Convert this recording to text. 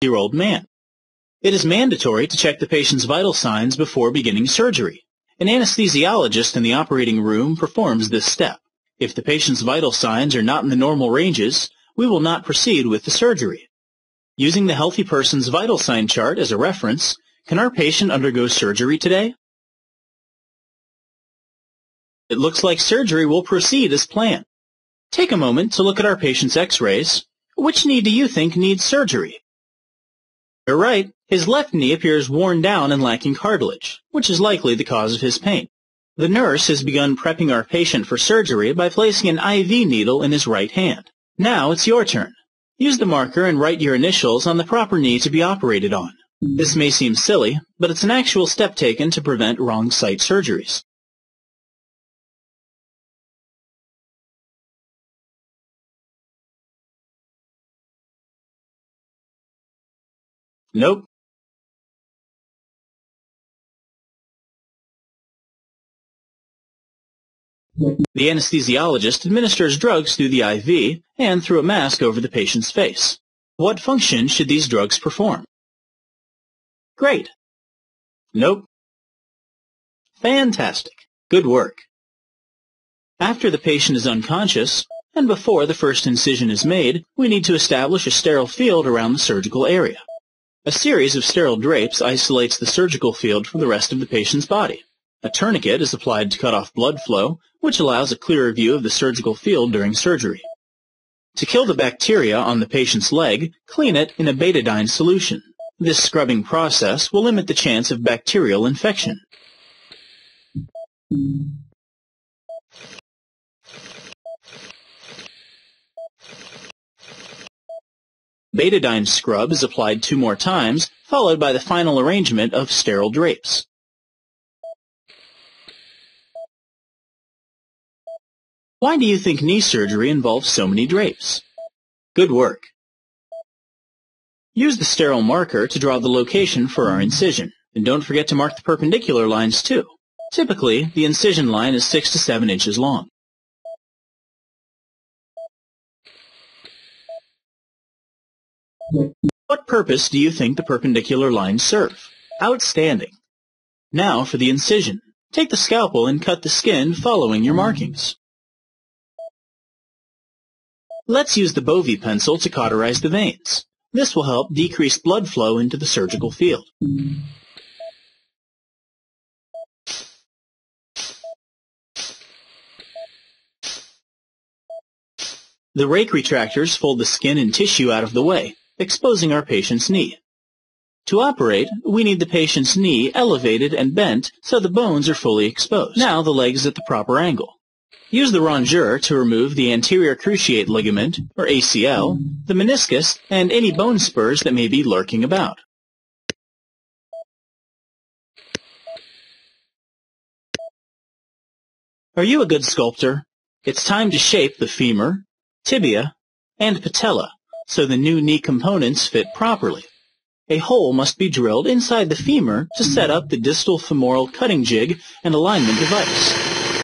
year-old man. It is mandatory to check the patient's vital signs before beginning surgery. An anesthesiologist in the operating room performs this step. If the patient's vital signs are not in the normal ranges, we will not proceed with the surgery. Using the healthy person's vital sign chart as a reference, can our patient undergo surgery today? It looks like surgery will proceed as planned. Take a moment to look at our patient's x-rays. Which knee do you think needs surgery? You're right. His left knee appears worn down and lacking cartilage, which is likely the cause of his pain. The nurse has begun prepping our patient for surgery by placing an IV needle in his right hand. Now it's your turn. Use the marker and write your initials on the proper knee to be operated on. This may seem silly, but it's an actual step taken to prevent wrong site surgeries. Nope. The anesthesiologist administers drugs through the IV and through a mask over the patient's face. What function should these drugs perform? Great. Nope. Fantastic. Good work. After the patient is unconscious, and before the first incision is made, we need to establish a sterile field around the surgical area. A series of sterile drapes isolates the surgical field from the rest of the patient's body. A tourniquet is applied to cut off blood flow, which allows a clearer view of the surgical field during surgery. To kill the bacteria on the patient's leg, clean it in a betadine solution. This scrubbing process will limit the chance of bacterial infection. Betadine scrub is applied 2 more times, followed by the final arrangement of sterile drapes. Why do you think knee surgery involves so many drapes? Good work. Use the sterile marker to draw the location for our incision, and don't forget to mark the perpendicular lines too. Typically, the incision line is 6 to 7 inches long. What purpose do you think the perpendicular lines serve? Outstanding. Now for the incision. Take the scalpel and cut the skin following your markings. Let's use the Bovie pencil to cauterize the veins. This will help decrease blood flow into the surgical field. The rake retractors fold the skin and tissue out of the way, exposing our patient's knee. To operate, we need the patient's knee elevated and bent so the bones are fully exposed. Now the leg is at the proper angle. Use the rongeur to remove the anterior cruciate ligament, or ACL, the meniscus, and any bone spurs that may be lurking about. Are you a good sculptor? It's time to shape the femur, tibia, and patella so the new knee components fit properly. A hole must be drilled inside the femur to set up the distal femoral cutting jig and alignment device.